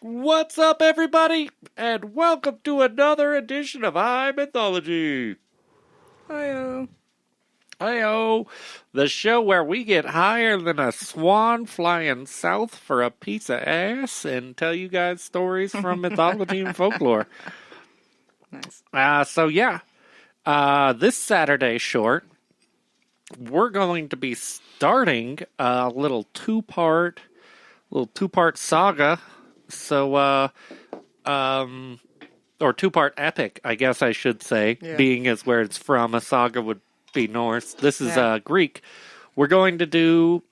What's up, everybody? And welcome to another edition of High Mythology. Hi-oh. Hi-oh, the show where we get higher than a swan flying south for a piece of ass and tell you guys stories from mythology and folklore. Nice. This Saturday short, we're going to be starting a little two-part saga. So, or two-part epic, I guess I should say, being as where it's from. A saga would be Norse. This is Greek. We're going to do,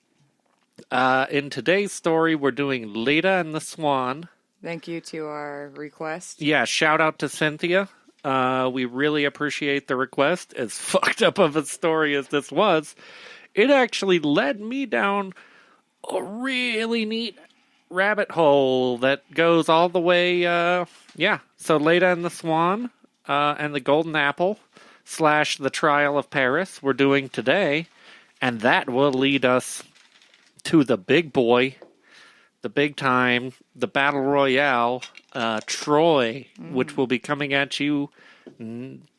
in today's story, we're doing Leda and The Swan. Thank you to our request. Yeah, shout out to Cynthia. We really appreciate the request. As fucked up of a story as this was, it actually led me down a really neat rabbit hole that goes all the way, So Leda and the Swan, and the Golden Apple, / the Trial of Paris we're doing today, and that will lead us to the big boy, the big time, the Battle Royale, Troy, which will be coming at you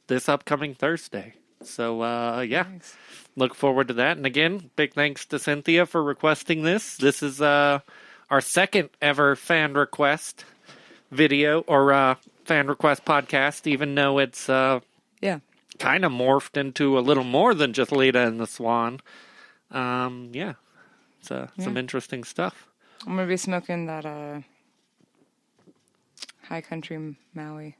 this upcoming Thursday. So, Nice. Look forward to that. And again, big thanks to Cynthia for requesting this. This is, our second ever fan request video or fan request podcast, even though it's kind of morphed into a little more than just Leda and the Swan. Some interesting stuff. I'm going to be smoking that High Country Maui.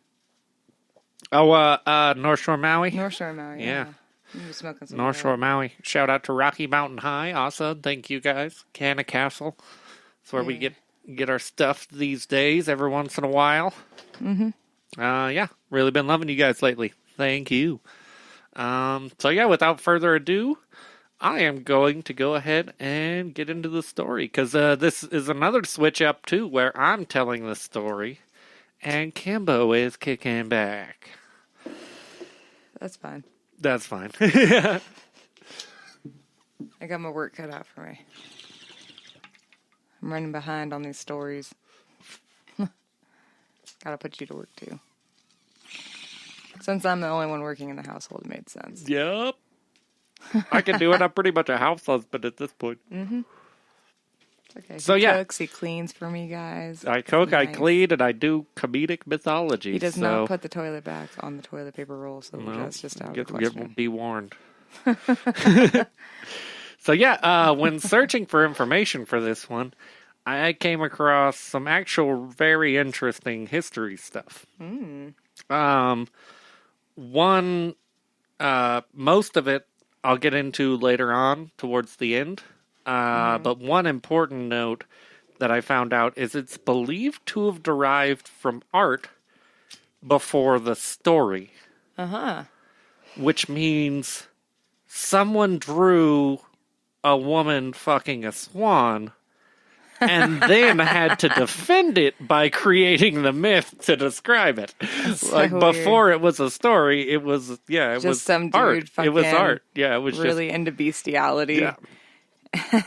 Oh, North Shore Maui? North Shore Maui, Yeah. I'm going to be smoking some North Shore Maui. Shout out to Rocky Mountain High also. Thank you guys. Canna Castle. That's where we get our stuff these days every once in a while. Mm-hmm. Really been loving you guys lately. Thank you. Without further ado, I am going to go ahead and get into the story, because this is another switch up too, where I'm telling the story and Kimbo is kicking back. That's fine. That's fine. I got my work cut out for me. I'm running behind on these stories. Gotta put you to work too. Since I'm the only one working in the household, it made sense. Yep. I can do it. I'm pretty much a house husband at this point. Mm-hmm. Okay. So, he cooks, he cleans for me, guys. I cook, nice. I clean, and I do comedic mythology. He does not put the toilet back on the toilet paper roll, so that's just out of the question. Be warned. When searching for information for this one, I came across some actual very interesting history stuff. Most of it I'll get into later on towards the end. But one important note that I found out is it's believed to have derived from art before the story. Which means someone drew a woman fucking a swan and then had to defend it by creating the myth to describe it. Before it was a story, it was was some dude art. It was art. Yeah, it was really into bestiality. Yeah.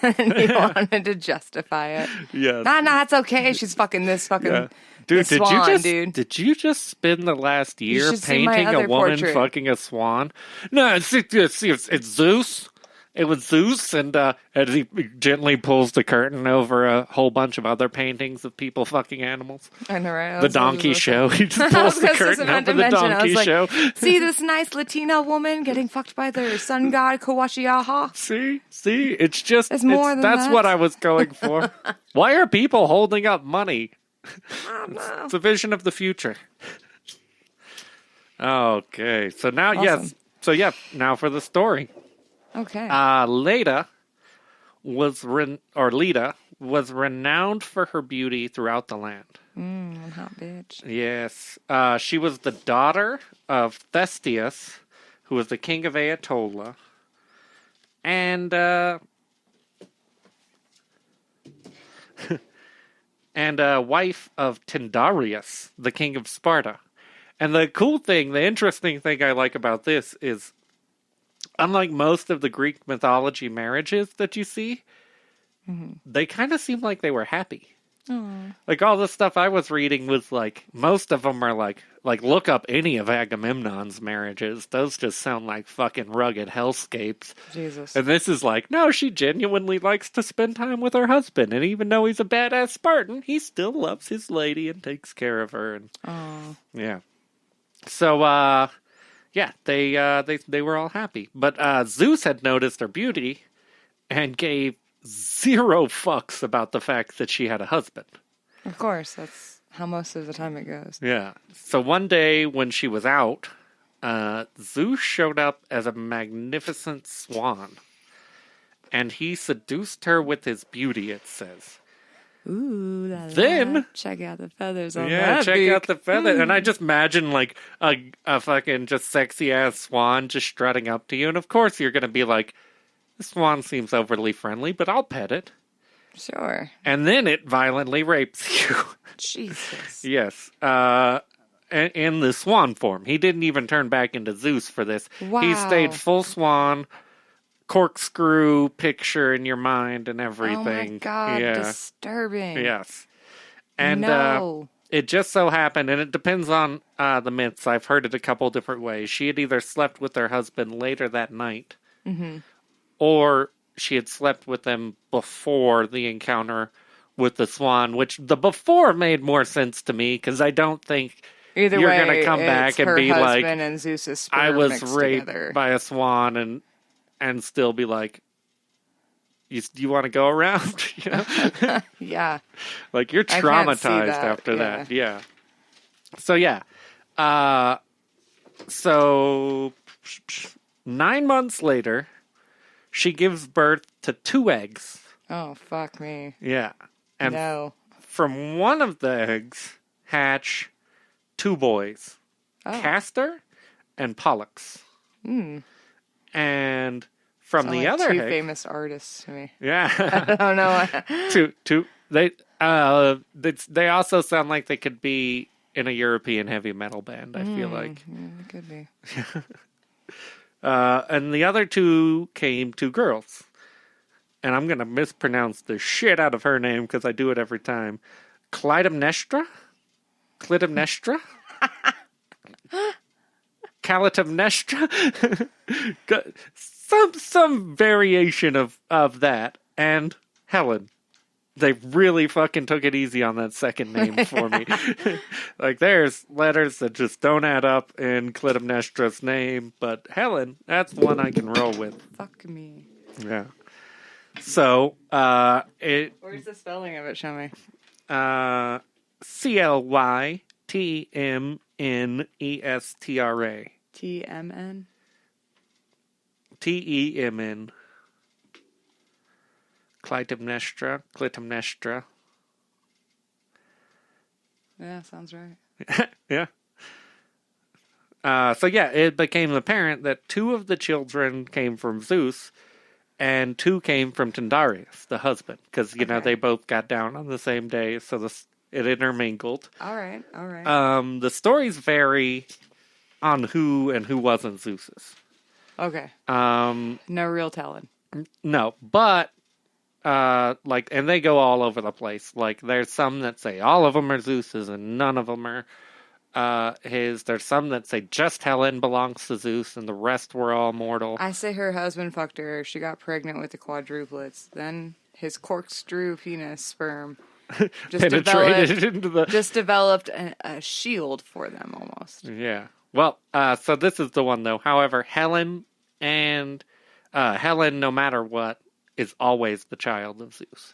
And he wanted to justify it. Yeah. Nah, it's okay. She's fucking this fucking dude. Swan, did you just spend the last year painting a woman portrait. Fucking a swan? No, it's Zeus. It was Zeus, and as he gently pulls the curtain over a whole bunch of other paintings of people fucking animals. I know, right? The donkey show. He just pulls the curtain over the donkey show. See this nice Latina woman getting fucked by their sun god Kawashiaha? See, it's just it's more than that's that. what I was going for. Why are people holding up money? I don't know. It's a vision of the future. Okay, so now Awesome. now for the story. Okay. Leda was renowned for her beauty throughout the land. One hot bitch. Yes. She was the daughter of Theseus, who was the king of Aetolia, and wife of Tyndareus, the king of Sparta. And the interesting thing I like about this is, unlike most of the Greek mythology marriages that you see, they kind of seem like they were happy. Oh. Like, all the stuff I was reading was, like, most of them are, like, look up any of Agamemnon's marriages. Those just sound like fucking rugged hellscapes. Jesus. And this is like, no, she genuinely likes to spend time with her husband. And even though he's a badass Spartan, he still loves his lady and takes care of her. And Oh. yeah. So, yeah, they were all happy. But Zeus had noticed her beauty and gave zero fucks about the fact that she had a husband. Of course, that's how most of the time it goes. Yeah. So one day when she was out, Zeus showed up as a magnificent swan. And he seduced her with his beauty, it says. Ooh, la, la. Then check out the feathers on yeah, that check beak. out the feather. And I just imagine like a fucking just sexy ass swan just strutting up to you. And of course you're going to be like, the swan seems overly friendly, but I'll pet it. Sure. And then it violently rapes you. Jesus. Yes. In the swan form. He didn't even turn back into Zeus for this. Wow. He stayed full swan, corkscrew picture in your mind and everything. Oh my God, yeah. disturbing. Yes. And no. it just so happened, and it depends on the myths. I've heard it a couple different ways. She had either slept with her husband later that night, or she had slept with them before the encounter with the swan, which the before made more sense to me, because I don't think Either you're way, going to come back and be like, and Zeus's sperm I was mixed raped together. by a swan, and still be like, you want to go around? You know? Yeah. Like, you're I can't see traumatized that, after yeah. that. Yeah. So, yeah. So 9 months later, she gives birth to 2 eggs. Oh, fuck me. Yeah. And No. from one of the eggs hatch 2 boys. Oh. Castor and Pollux. And from Sound the like other 2 egg, famous artists to me. yeah, I don't know. they also sound like they could be in a European heavy metal band. I feel like, It could be. and the other 2 came 2 girls, and I'm gonna mispronounce the shit out of her name because I do it every time. Clytemnestra. Calitemnestra, some variation of that, and Helen. They really fucking took it easy on that second name for me. Like, there's letters that just don't add up in Clytemnestra's name, but Helen, that's one I can roll with. Fuck me. Yeah. So, Where's the spelling of it? Show me. Clytemnestra. TMN? Temn. Clytemnestra. Yeah, sounds right. Yeah. So yeah, it became apparent that 2 of the children came from Zeus, and 2 came from Tyndareus, the husband, because know they both got down on the same day, so it intermingled. All right. The stories vary on who and who wasn't Zeus's. Okay. No real telling. No, but and they go all over the place. Like, there's some that say all of them are Zeus's and none of them are his. There's some that say just Helen belongs to Zeus and the rest were all mortal. I say her husband fucked her. She got pregnant with the quadruplets. Then his corkscrew penis sperm Penetrated into the... just developed a shield for them almost. Yeah. Well, so this is the one, though. However, Helen, no matter what, is always the child of Zeus.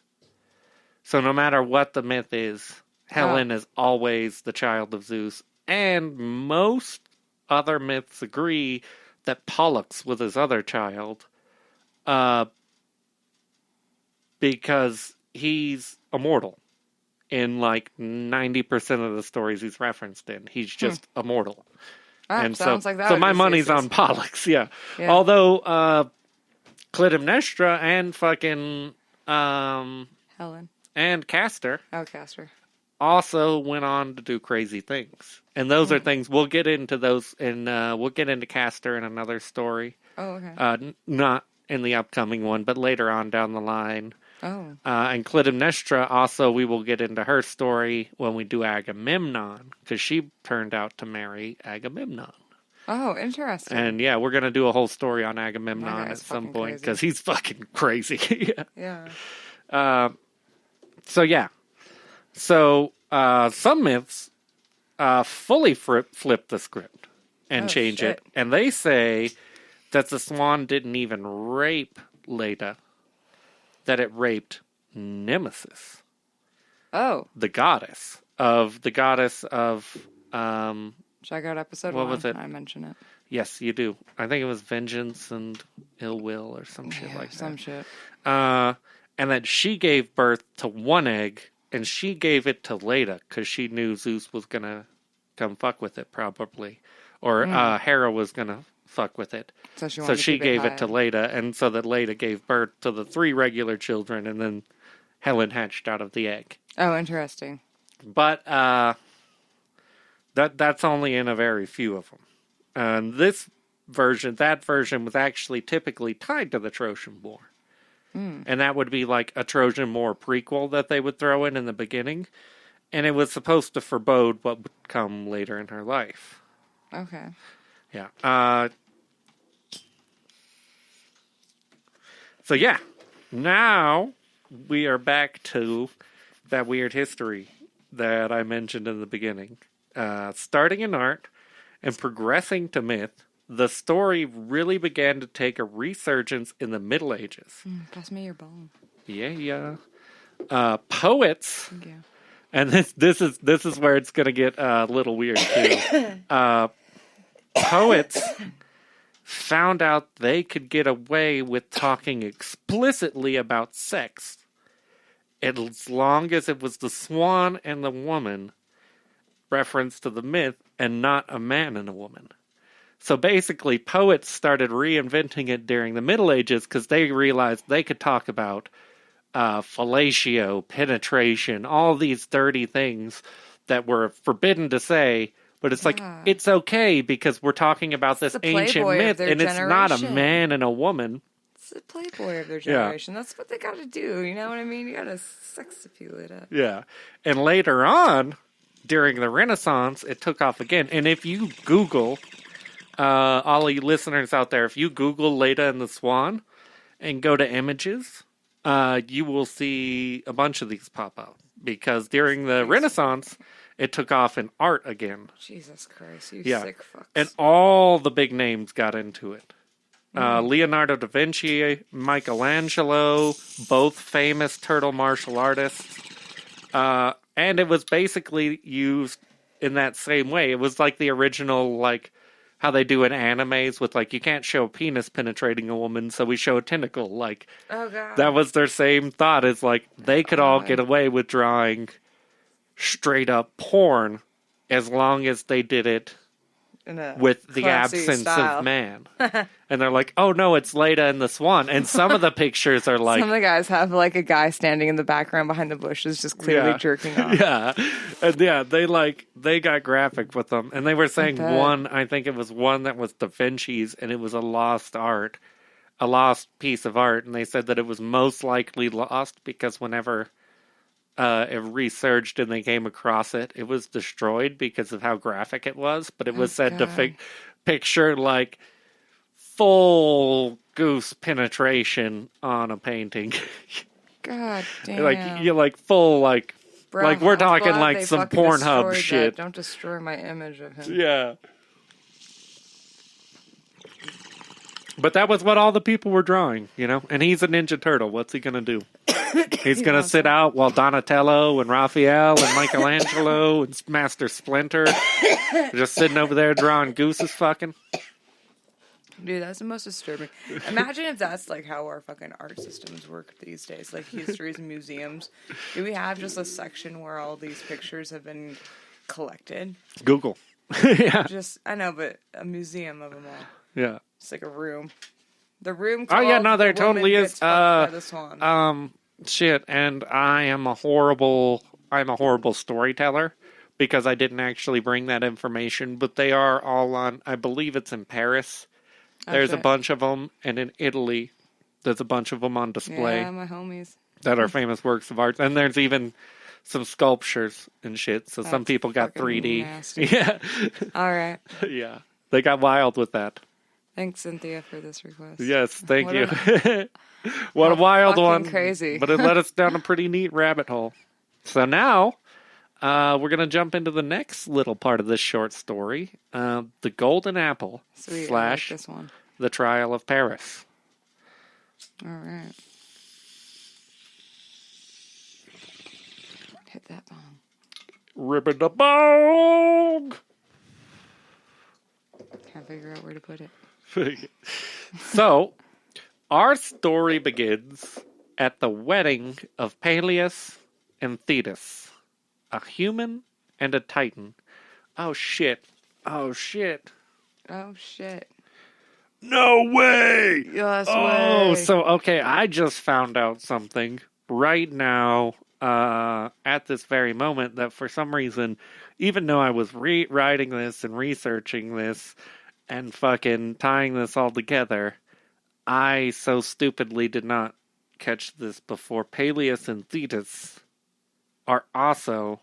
So no matter what the myth is, Helen is always the child of Zeus. And most other myths agree that Pollux was his other child, because he's immortal. In like 90% of the stories he's referenced in, he's just immortal. And sounds like that. So my money's on Pollux, yeah. Although Clytemnestra and fucking Helen and Castor also went on to do crazy things. And those are things we'll get into those we'll get into Castor in another story. Oh, okay. Not in the upcoming one, but later on down the line. Oh. And Clytemnestra, also, we will get into her story when we do Agamemnon, because she turned out to marry Agamemnon. Oh, interesting. And yeah, we're going to do a whole story on That Agamemnon guy's at some fucking point, crazy. because he's fucking crazy. Yeah. So yeah. So some myths fully flip the script and change shit. it. And they say that the swan didn't even rape Leda, that it raped Nemesis, Oh. the goddess of Check out episode what 1. was it? I mention it. yes, you do. I think it was vengeance and ill will or some shit like that. Some shit. And that she gave birth to one egg, and she gave it to Leda because she knew Zeus was gonna come fuck with it, probably, or Hera was gonna fuck with it. So she gave it to Leda, and so that Leda gave birth to the 3 regular children, and then Helen hatched out of the egg. Oh, interesting. But that's only in a very few of them. And that version was actually typically tied to the Trojan War. And that would be like a Trojan War prequel that they would throw in the beginning. And it was supposed to forebode what would come later in her life. Okay. Yeah. So yeah, now we are back to that weird history that I mentioned in the beginning. Starting in art and progressing to myth, the story really began to take a resurgence in the Middle Ages. Pass me your bone. Yeah. Poets, Thank you. and this is where it's going to get a little weird too. Poets found out they could get away with talking explicitly about sex as long as it was the swan and the woman, reference to the myth, and not a man and a woman. So basically, poets started reinventing it during the Middle Ages because they realized they could talk about fellatio, penetration, all these dirty things that were forbidden to say. But it's like, it's okay because we're talking about this ancient myth, and it's not a man and a woman. It's the Playboy of their generation. That's what they got to do. You know what I mean? You got to sex appeal it up. Yeah. And later on, during the Renaissance, it took off again. And if you Google, all you listeners out there, if you Google Leda and the Swan and go to images, you will see a bunch of these pop up. Because during the Renaissance, it took off in art again. Jesus Christ, you sick fucks. And all the big names got into it. Leonardo da Vinci, Michelangelo, both famous turtle martial artists. And it was basically used in that same way. It was like the original, like, how they do in animes with, like, you can't show a penis penetrating a woman, so we show a tentacle. Like, oh, God. That was their same thought, is like, they could all get away with drawing straight up porn as long as they did it with the absence style. of man. And they're like, oh no, it's Leda and the Swan. And some of the pictures are like, some of the guys have like a guy standing in the background behind the bushes just clearly jerking off. Yeah. And yeah, they got graphic with them. And they were saying I think it was one that was Da Vinci's, and it was a lost piece of art. And they said that it was most likely lost because whenever it resurged and they came across it, it was destroyed because of how graphic it was. But it was said to picture like full goose penetration on a painting. God damn. Like you're like full like Bro, like we're talking like some Pornhub shit. Don't destroy my image of him. Yeah. But that was what all the people were drawing, you know? And he's a Ninja Turtle. What's he going to do? He's going to sit out while Donatello and Raphael and Michelangelo and Master Splinter are just sitting over there drawing gooses fucking. Dude, that's the most disturbing. Imagine if that's like how our fucking art systems work these days, like histories and museums. Do we have just a section where all these pictures have been collected? Google. Yeah. I know, but a museum of them all. Yeah. It's like a room. The room. Oh yeah, no, there totally is. By the swan. Shit, and I'm a horrible storyteller because I didn't actually bring that information, but they are all on, I believe it's in Paris. There's a bunch of them, and in Italy, there's a bunch of them on display. Yeah, my homies. that are famous works of art. And there's even some sculptures and shit. So some That's people got fucking 3D. nasty. Yeah. All right. Yeah. They got wild with that. Thanks, Cynthia, for this request. Yes, thank What you. an- What a How wild fucking one. crazy. But it led us down a pretty neat rabbit hole. So now, we're going to jump into the next little part of this short story. The Golden Apple Sweet. / I like this one. The Trial of Paris. All right. Hit that bong. Ribbon-a-bong! Can't figure out where to put it. So, our story begins at the wedding of Peleus and Thetis, a human and a titan. Oh shit. Oh shit. Oh, shit. No way! Yes, Oh, way. so, okay, I just found out something right now, at this very moment, that for some reason, even though I was writing this and researching this and fucking tying this all together, I so stupidly did not catch this before. Peleus and Thetis are also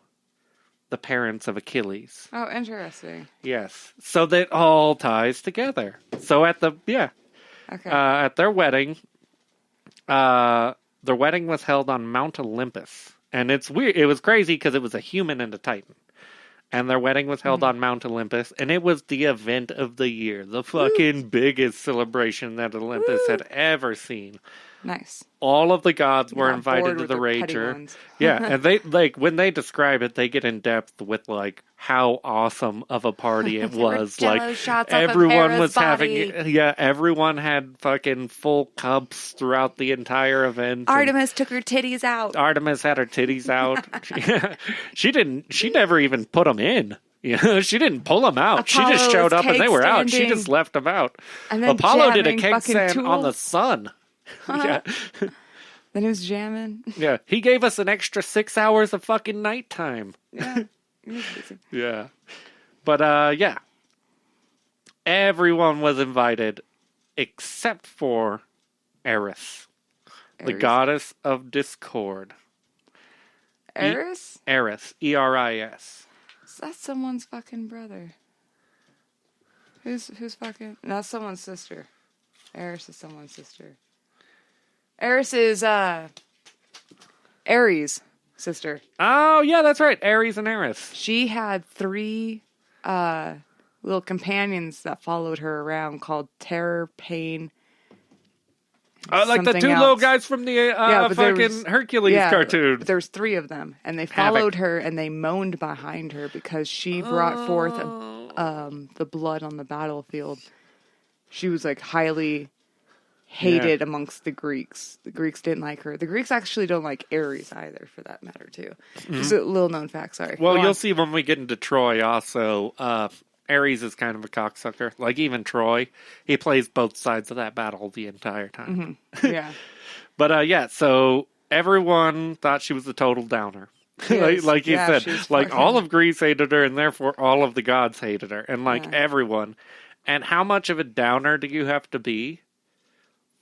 the parents of Achilles. Oh, interesting. Yes. So that all ties together. So at the, Okay. at their wedding, their wedding was held on Mount Olympus. And it's weird. It was crazy because it was a human and a titan. And their wedding was held on Mount Olympus. And it was the event of the year. The fucking biggest celebration that Olympus had ever seen. Nice. All of the gods were Not invited bored to with the their petty rager. ones. Yeah, and they, like, when they describe it, they get in depth with, like, how awesome of a party it was. Jello Like, shots off of everyone Hera's was body. having, everyone had fucking full cups throughout the entire event. and Artemis took her titties out. Artemis had her titties out. She never even put them in. She didn't pull them out. She just Apollo showed was up and they were out. She cake just left them out. And then Apollo did a jamming keg fucking stand on the tools. sun. Yeah. Then he was jamming. Yeah, he gave us an extra 6 hours of fucking nighttime. Yeah. He was busy. Yeah. But, yeah. Everyone was invited except for Eris, the Ares. goddess of discord. Eris? Eris, Eris. That's someone's fucking brother. Who's fucking? That's someone's sister. Eris is someone's sister. Eris is Ares' sister. Oh, yeah, that's right. Ares and Eris. She had 3 little companions that followed her around called Terror, Pain. Like the something 2 little else. guys from the but there fucking was- Hercules cartoon. But there was 3 of them, and they Havoc. followed her and they moaned behind her because she brought forth the blood on the battlefield. She was like highly hated amongst the Greeks. The Greeks didn't like her. The Greeks actually don't like Ares either, for that matter, too. Just a little known fact. Sorry. Well, Go you'll on. see when we get into Troy also. Ares is kind of a cocksucker. Like, even Troy, he plays both sides of that battle the entire time. Yeah. But, yeah, so everyone thought she was a total downer. Yes. like you Yeah, said, she's like, fucking- all of Greece hated her, and therefore all of the gods hated her. And, like, Yeah. everyone. And how much of a downer do you have to be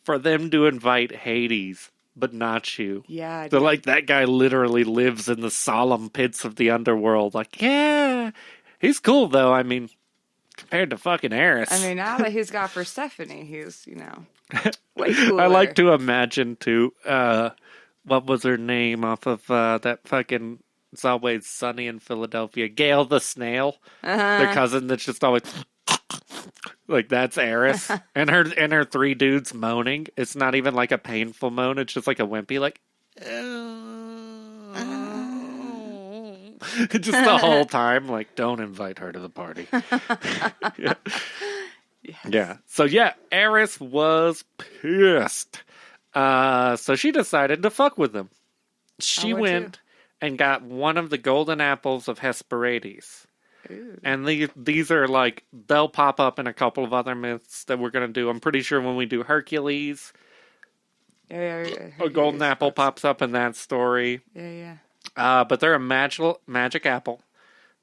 for them to invite Hades, but not you? Yeah. They're like, that guy literally lives in the solemn pits of the underworld. Like, yeah, he's cool, though. I mean, compared to fucking Eris. I mean, now that he's got Persephone, he's, way cooler. I like to imagine, too, what was her name off of that fucking It's Always Sunny in Philadelphia? Gail the Snail. Their cousin that's just always... Like, that's Eris. and her 3 dudes moaning. It's not even like a painful moan. It's just like a wimpy, like... just the whole time, like, don't invite her to the party. Yeah. Yes. Yeah. So, yeah, Eris was pissed. So she decided to fuck with them. She would went too. and got one of the golden apples of Hesperides. Ooh. And these are like, they'll pop up in a couple of other myths that we're going to do. I'm pretty sure when we do Hercules, Yeah. a golden apple pops up in that story. Yeah. But they're a magic apple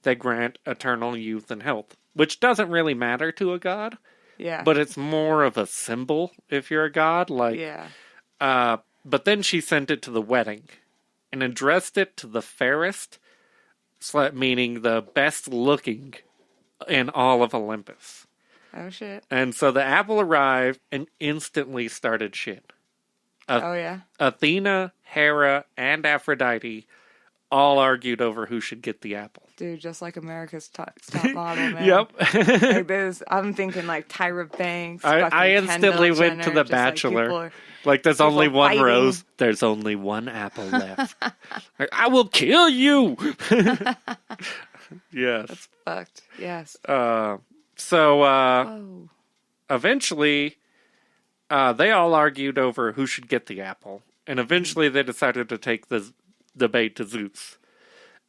that grant eternal youth and health, which doesn't really matter to a god, Yeah. but it's more of a symbol if you're a god. Like, yeah. But then she sent it to the wedding and addressed it to the fairest, meaning the best looking in all of Olympus. Oh, shit. And so the apple arrived and instantly started shit. Oh, yeah? Athena, Hera, and Aphrodite all argued over who should get the apple. Dude, just like America's top model, man. Yep. Like this, I'm thinking like Tyra Banks. I instantly Kendall went to Jenner, The Bachelor. Like there's only one fighting. rose. There's only one apple left. Like, I will kill you. Yes. That's fucked. Yes. So Whoa. eventually, they all argued over who should get the apple. And eventually they decided to take the debate to Zeus.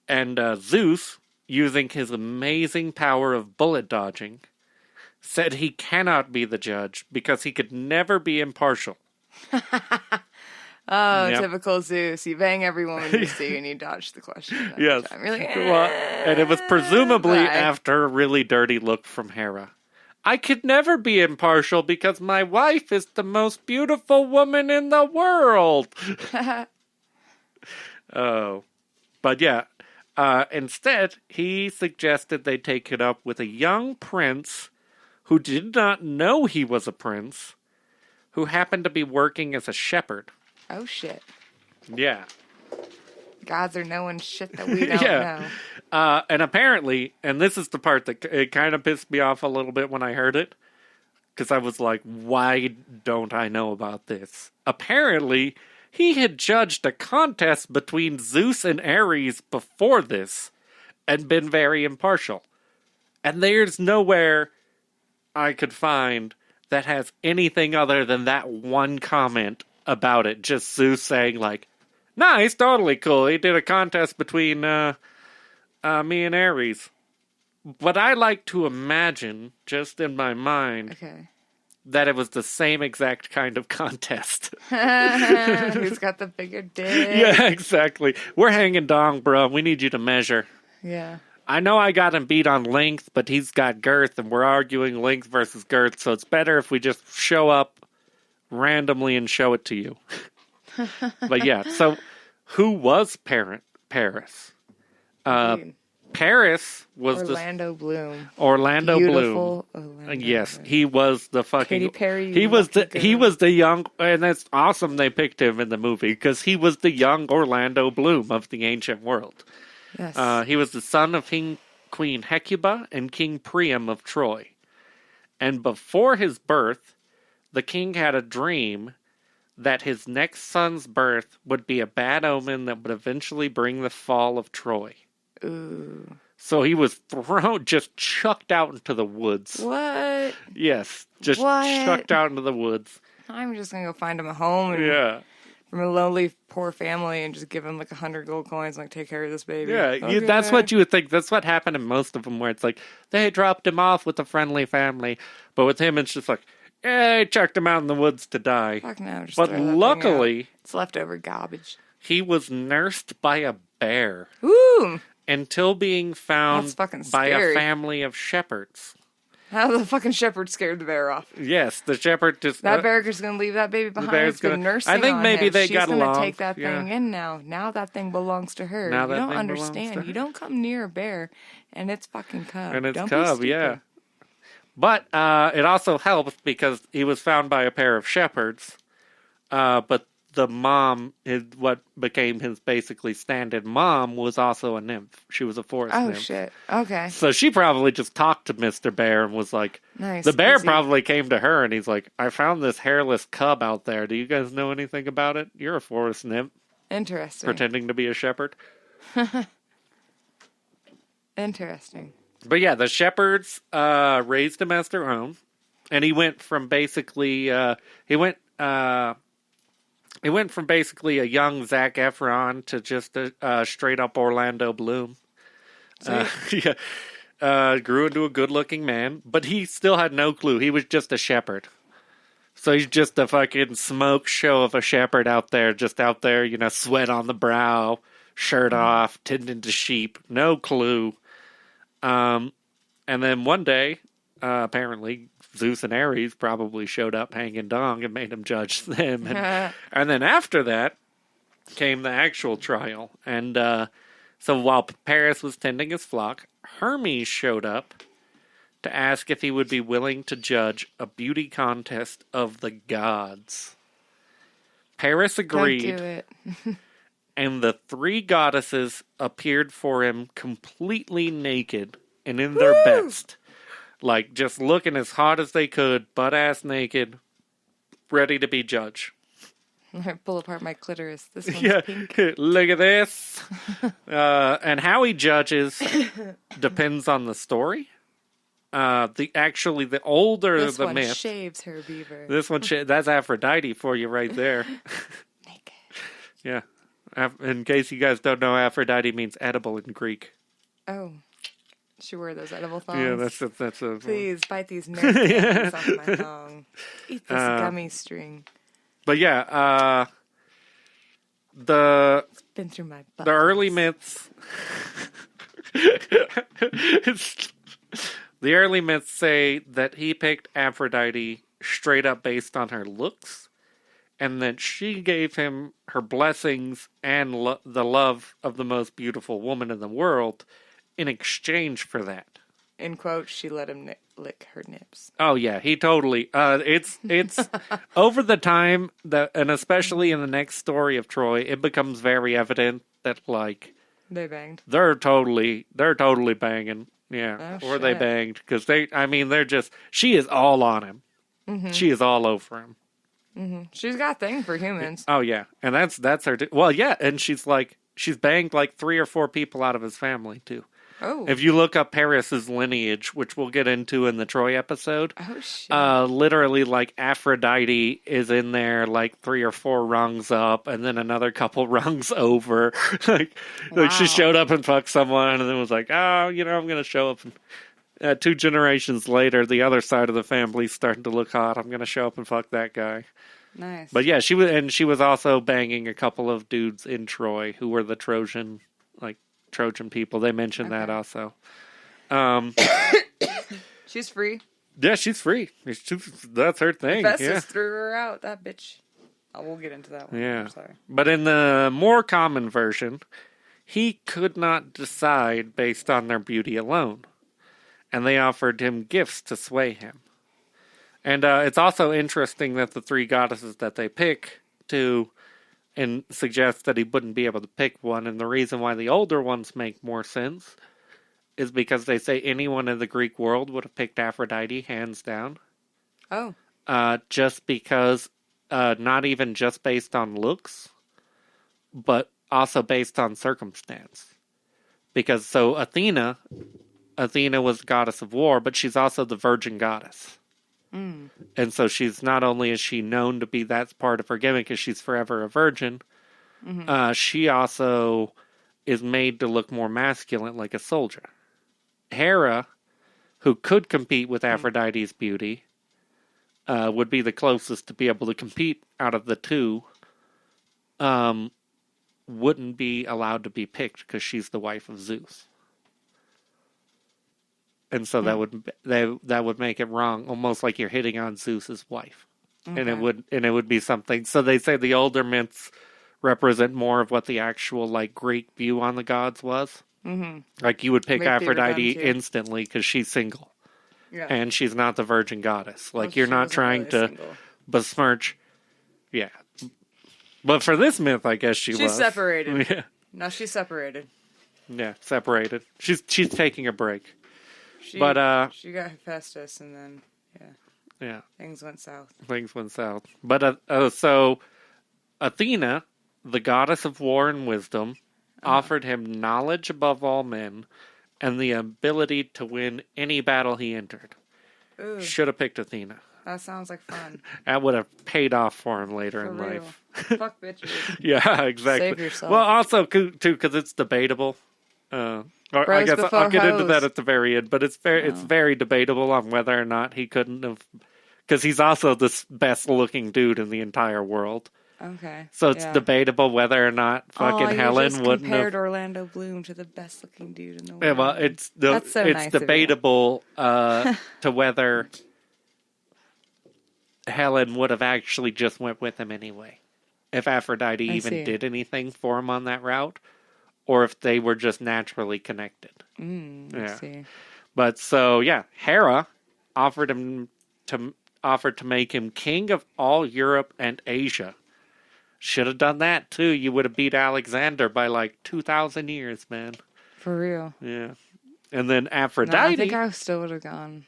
And Zeus, using his amazing power of bullet dodging, said he cannot be the judge because he could never be impartial. Oh, Yep. typical Zeus. You bang every woman you see and you dodge the question. Yes. Time. You're like, Well, and it was presumably bye. after a really dirty look from Hera. I could never be impartial because my wife is the most beautiful woman in the world. Oh. But yeah, instead, he suggested they take it up with a young prince who did not know he was a prince, who happened to be working as a shepherd. Oh, shit. Yeah. Gods are knowing shit that we don't Yeah. know. And apparently, and this is the part that it kind of pissed me off a little bit when I heard it, because I was like, why don't I know about this? Apparently, he had judged a contest between Zeus and Ares before this and been very impartial. And there's nowhere I could find that has anything other than that one comment about it. Just Zeus saying like, nah, he's totally cool. He did a contest between me and Ares. But I like to imagine, just in my mind, Okay. that it was the same exact kind of contest. Who's got the bigger dick? Yeah, exactly. We're hanging dong, bro. We need you to measure. Yeah. I know I got him beat on length, but he's got girth, and we're arguing length versus girth, so it's better if we just show up randomly and show it to you. But yeah, so who was Paris? Dude. Paris was Orlando Bloom. Orlando Bloom. Beautiful Orlando Yes, Bloom. he was the fucking. Katy Perry, He was the lucky he girl. was the young, and that's awesome. They picked him in the movie because he was the young Orlando Bloom of the ancient world. Yes. He was the son of Queen Hecuba and King Priam of Troy. And before his birth, the king had a dream that his next son's birth would be a bad omen that would eventually bring the fall of Troy. Ooh. So he was just chucked out into the woods. What? Yes, just What? chucked out into the woods. I'm just gonna go find him a home and Yeah. from a lonely, poor family and just give him like 100 gold coins and like take care of this baby. Yeah, Okay. that's what you would think. That's what happened in most of them, where it's like, they dropped him off with a friendly family. But with him, it's just like, they chucked him out in the woods to die. Fuck no, just But throw that thing out. luckily, It's leftover garbage. he was nursed by a bear Ooh! until being That's found fucking by a scary. family of shepherds. How the fucking shepherd scared the bear off. Yes, the shepherd just... That bear is going to leave that baby behind. bear's It's been gonna- nursing I think on maybe him. they She's got gonna along, take that yeah. thing in now. Now that thing belongs to her. Now You that don't thing belongs to understand. her. You don't come near a bear and it's fucking cub. And it's Don't be cub, stupid. yeah. But it also helps because he was found by a pair of shepherds. But the mom, what became his basically stand-in mom, was also a nymph. She was a forest Oh, nymph. shit. Okay. So she probably just talked to Mr. Bear and was like, Nice. the bear Easy. probably came to her and he's like, I found this hairless cub out there. Do you guys know anything about it? You're a forest nymph Interesting. pretending to be a shepherd. Interesting. But yeah, the shepherds raised him as their own, and he went from basically he went from basically a young Zac Efron to just a straight up Orlando Bloom. Yeah, grew into a good looking man, but he still had no clue. He was just a shepherd. So he's just a fucking smoke show of a shepherd out there, sweat on the brow, shirt off, tending to sheep, no clue. And then one day, apparently, Zeus and Ares probably showed up hanging dong and made him judge them. And then after that came the actual trial. And so while Paris was tending his flock, Hermes showed up to ask if he would be willing to judge a beauty contest of the gods. Paris agreed. Don't do it. And the three goddesses appeared for him completely naked and in their best. Like, just looking as hot as they could, butt-ass naked, ready to be judged. I pull apart my clitoris. This one's pink. Look at this. And how he judges depends on the story. The older this the one myth. shaves her beaver. This one, that's Aphrodite for you right there. Naked. Yeah. In case you guys don't know, Aphrodite means edible in Greek. Oh. She wore those edible thongs. Yeah, that's a. Please, bite these nerds off my thong. Eat this gummy string. But yeah, It's been through my butt. the early myths... The early myths say that he picked Aphrodite straight up based on her looks, and that she gave him her blessings and the love of the most beautiful woman in the world in exchange for that. In quotes, she let him lick her nips. Oh yeah, he totally. It's over the time that, and especially in the next story of Troy, it becomes very evident that like they banged. They're totally banging. Yeah, Oh, or they shit. banged because they're just. She is all on him. Mm-hmm. She is all over him. Mm-hmm. She's got a thing for humans. Oh yeah, and that's her. Well, yeah, and she's banged like 3 or 4 people out of his family too. Oh. If you look up Paris's lineage, which we'll get into in the Troy episode, Oh shit. literally like Aphrodite is in there like 3 or 4 rungs up, and then another couple rungs over. like she showed up and fucked someone, and then was like, oh, I'm gonna show up. And, 2 generations later, the other side of the family's starting to look hot. I'm gonna show up and fuck that guy. Nice. But yeah, she was also banging a couple of dudes in Troy who were the Trojan people. They mentioned that also. She's free. Yeah, she's free. That's her thing. Festus threw her out, that bitch. Oh, we'll get into that one. Yeah. I'm sorry. But in the more common version, he could not decide based on their beauty alone. And they offered him gifts to sway him. And it's also interesting that the 3 goddesses that they pick to and suggest that he wouldn't be able to pick one. And the reason why the older ones make more sense is because they say anyone in the Greek world would have picked Aphrodite, hands down. Oh. Just because, not even just based on looks, but also based on circumstance. Because, so Athena was goddess of war, but she's also the virgin goddess. Mm. And so she's not only is she known to be that's part of her gimmick because she's forever a virgin, she also is made to look more masculine like a soldier. Hera, who could compete with Aphrodite's beauty, would be the closest to be able to compete out of the 2, wouldn't be allowed to be picked because she's the wife of Zeus. And so that would make it wrong, almost like you're hitting on Zeus's wife. Okay. And it would be something. So they say the older myths represent more of what the actual like Greek view on the gods was. Mm-hmm. Like you would pick Aphrodite instantly because she's single, and she's not the virgin goddess. Like you're not trying to besmirch. Yeah, but for this myth, I guess she's separated. Yeah, no, she's separated. Yeah, separated. She's taking a break. She got Hephaestus, and then things went south. But so Athena, the goddess of war and wisdom, offered him knowledge above all men and the ability to win any battle he entered. Ooh, should have picked Athena. That sounds like fun. That would have paid off for him later in life. Fuck bitches. Yeah, exactly. Save yourself. Well, also too because it's debatable. I guess I'll get into that at the very end, but it's very debatable on whether or not he couldn't have, because he's also the best looking dude in the entire world. Okay. So it's debatable whether or not fucking Helen wouldn't compared have Orlando Bloom to the best looking dude in the world. Yeah, well, it's debatable to whether Helen would have actually just went with him anyway. If Aphrodite even did anything for him on that route, or if they were just naturally connected. I see. But so, yeah, Hera offered to make him king of all Europe and Asia. Should have done that too. You would have beat Alexander by like 2,000 years, man. For real. Yeah. And then Aphrodite. No, I think I still would have gone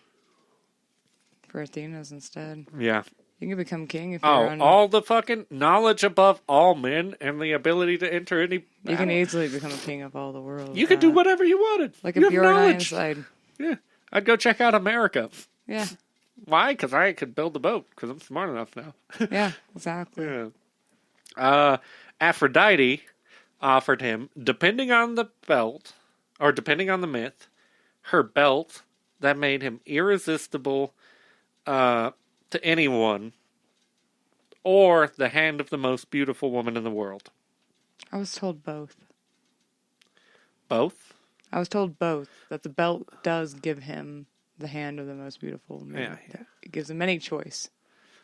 for Athena's instead. Yeah. You can become king if you're on... all the fucking knowledge above all men and the ability to enter any battle. You can easily become a king of all the world. You could do whatever you wanted. Like you a pure inside. Yeah. I'd go check out America. Yeah. Why? Because I could build a boat, because I'm smart enough now. Yeah, exactly. Yeah. Aphrodite offered him, depending on the belt, or depending on the myth, her belt that made him irresistible to anyone, or the hand of the most beautiful woman in the world. I was told both. Both? I was told both, that the belt does give him the hand of the most beautiful woman. Yeah. It gives him any choice.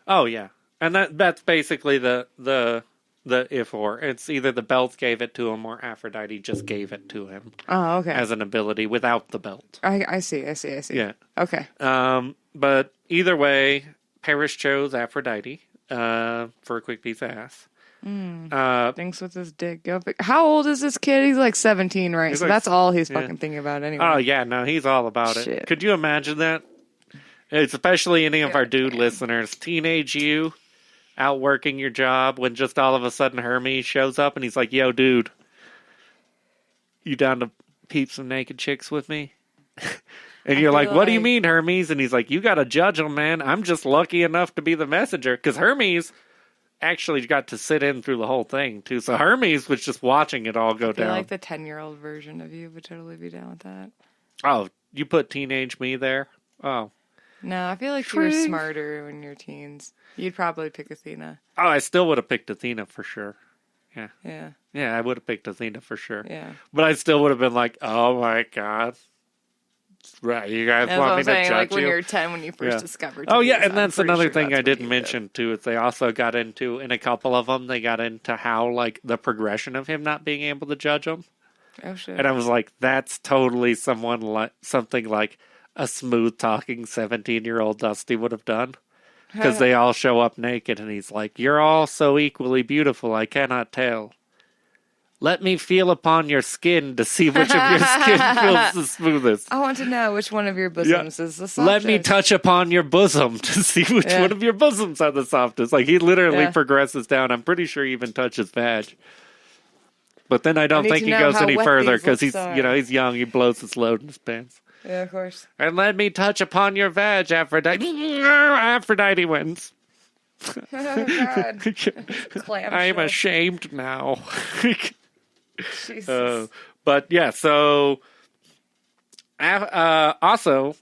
Oh, yeah. And that's basically the if-or. It's either the belt gave it to him or Aphrodite just gave it to him. Oh, okay. As an ability without the belt. I see. Yeah. Okay. But either way, Paris chose Aphrodite for a quick piece of ass. Thinks with his dick. How old is this kid? He's like 17, right? So that's all he's fucking thinking about anyway. Oh, yeah. No, he's all about it. Could you imagine that? Especially any of our dude listeners. Teenage you out working your job when just all of a sudden Hermes shows up and he's like, yo, dude, you down to peep some naked chicks with me? And you're like, what do you mean, Hermes? And he's like, you got to judge them, man. I'm just lucky enough to be the messenger. Because Hermes actually got to sit in through the whole thing, too. So Hermes was just watching it all go down. Like the 10-year-old version of you would totally be down with that. Oh, you put teenage me there? Oh. No, I feel like you were smarter when you were teens. You'd probably pick Athena. Oh, I still would have picked Athena for sure. Yeah. Yeah. Yeah, I would have picked Athena for sure. Yeah. But I still would have been like, oh my God. Right, you guys want me to judge like you? When you're 10, when you first discovered. Oh yeah, and that's another thing I didn't mention too. Is they also got into, in a couple of them, they got into how like the progression of him not being able to judge them. Oh shit! And I was like, that's totally something like a smooth talking 17-year-old Dusty would have done. Because they all show up naked, and he's like, "You're all so equally beautiful, I cannot tell. Let me feel upon your skin to see which of your skin feels the smoothest. I want to know which one of your bosoms is the softest. Let me touch upon your bosom to see which one of your bosoms are the softest." Like, he literally progresses down. I'm pretty sure he even touches vag. But then I don't think he goes any further, because he's young. He blows his load in his pants. Yeah, of course. And let me touch upon your vag, Aphrodite. Aphrodite wins. Oh, God. I'm ashamed now. Jesus. But yeah, so also,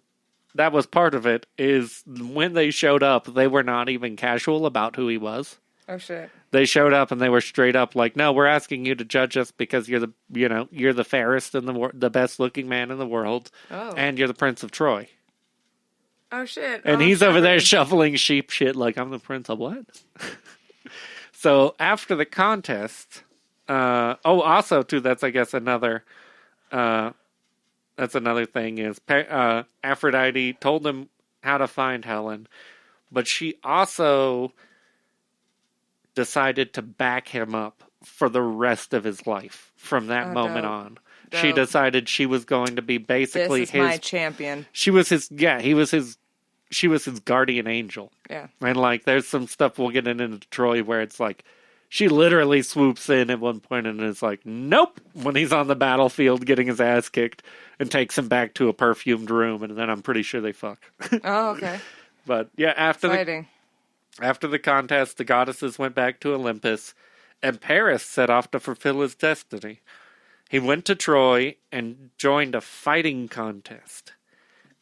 that was part of it, is when they showed up, they were not even casual about who he was. Oh shit. They showed up and they were straight up like, "No, we're asking you to judge us because you're the fairest and the best looking man in the world, and you're the Prince of Troy." Oh shit. And he's over there shuffling sheep shit like, "I'm the Prince of what?" So after the contest, also too, that's I guess another thing is Aphrodite told him how to find Helen, but she also decided to back him up for the rest of his life from that moment on. Dope. She decided she was going to be basically this is my champion. She was she was his guardian angel. Yeah. And like there's some stuff we'll get into Troy where it's like she literally swoops in at one point and is like, "Nope," when he's on the battlefield getting his ass kicked, and takes him back to a perfumed room, and then I'm pretty sure they fuck. Oh, okay. But yeah, after the contest, the goddesses went back to Olympus, and Paris set off to fulfill his destiny. He went to Troy and joined a fighting contest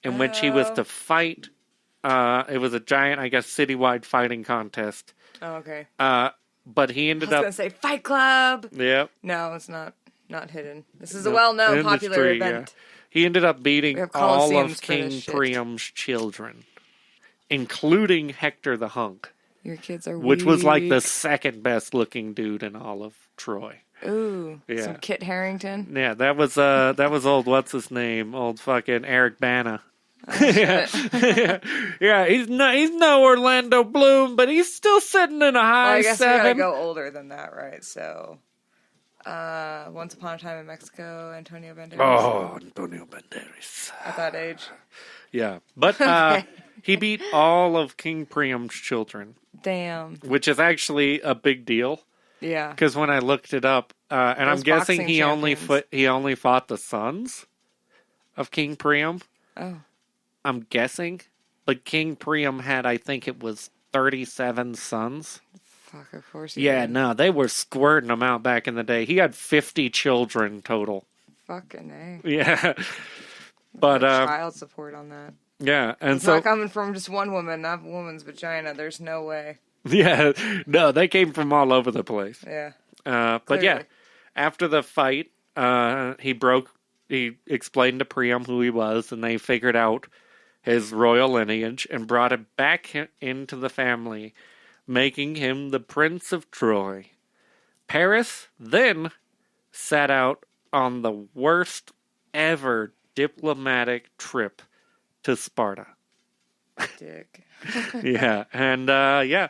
in which he was to fight. It was a giant, I guess, citywide fighting contest. Oh, okay. But he ended up... I was going to say Fight Club! Yep. No, it's not hidden. This is a well-known, popular event. Yeah. He ended up beating all of King Priam's children. including Hector the Hunk, Your kids are which was like the weak. second best looking dude in all of Troy. Ooh, Yeah. some Kit Harington. Yeah, that was old what's his name? Old fucking Eric Bana. Shit. Yeah, he's no Orlando Bloom, but he's still sitting in a Well, high I guess we gotta 7. go older than that, right? So, Once Upon a Time in Mexico, Antonio Banderas. Oh, Antonio Banderas. At that age. Yeah, but Okay. he beat all of King Priam's children, Damn. which is actually a big deal. Yeah. Because when I looked it up, and I'm Those guessing boxing he only champions. fought the sons of King Priam. Oh. I'm guessing, but King Priam had, I think it was 37 sons. Fuck, of course he Yeah, did. no, they were squirting them out back in the day. He had 50 children total. Fucking A. Yeah, but Child support on that. yeah, and It's so not coming from just one woman, not a woman's vagina. There's no way. yeah, no, they came from all over the place. Yeah. But yeah, Clearly. after the fight, he explained to Priam who he was, and they figured out his royal lineage and brought him back into the family, making him the Prince of Troy. Paris then set out on the worst ever diplomatic trip to Sparta. Dick. Yeah, and yeah,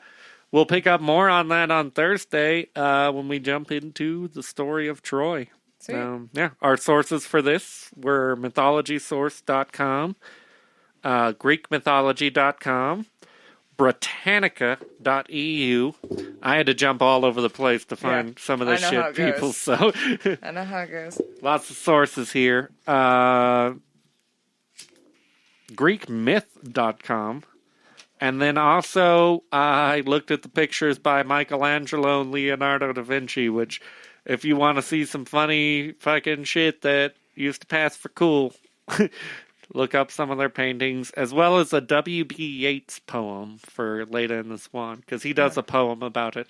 we'll pick up more on that on Thursday when we jump into the story of Troy. Sweet. Yeah, our sources for this were mythologysource.com, greekmythology.com, britannica.eu. I had to jump all over the place to find some of this I know how shit, it people, goes. so I know how it goes. lots of sources here. Greekmyth.com. And then also, I looked at the pictures by Michelangelo and Leonardo da Vinci, which, if you want to see some funny fucking shit that used to pass for cool, look up some of their paintings, as well as a W.B. Yeats poem for Leda and The Swan, because he does a poem about it,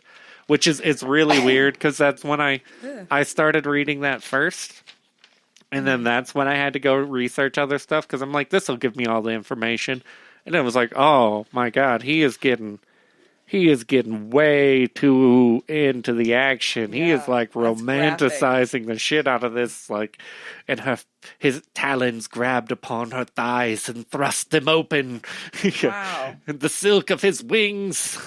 which is it's really weird, because that's when I started reading that first. And then that's when I had to go research other stuff, because I'm like, this will give me all the information. And it was like, oh my God, he is getting way too into the action. He is Yeah, like that's romanticizing the shit out of this, like, and his talons grabbed upon her thighs and thrust them open. Wow. And the silk of his wings.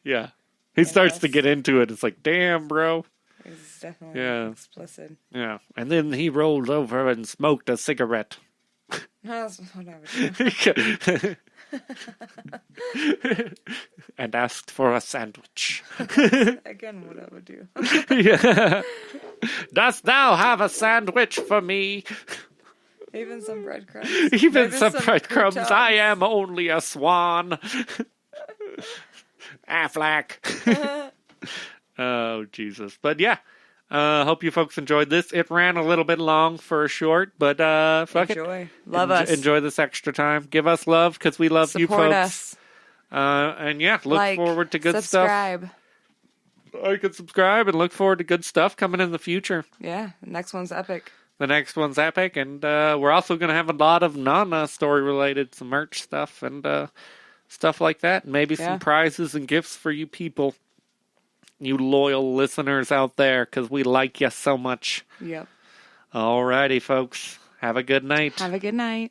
Yeah. He starts to get into it. It's like, damn, bro. It's definitely explicit. Yeah. And then he rolled over and smoked a cigarette. That's what I would do. And asked for a sandwich. Again, what I would do. Yeah. Dost thou have a sandwich for me? Even some breadcrumbs. Even Maybe some breadcrumbs. croutons. I am only a swan. Affleck. Oh, Jesus. But yeah. Hope you folks enjoyed this. It ran a little bit long for a short, but fuck Enjoy. it. Love us. Enjoy this extra time. Give us love because we love you Support folks. us. And yeah, look Like, forward to good subscribe. stuff. Like and subscribe and look forward to good stuff coming in the future. Yeah, the next one's epic. The next one's epic, and we're also going to have a lot of non-story related, some merch stuff and stuff like that. Maybe some prizes and gifts for you people. You loyal listeners out there, because we like you so much. Yep. Alrighty, folks. Have a good night. Have a good night.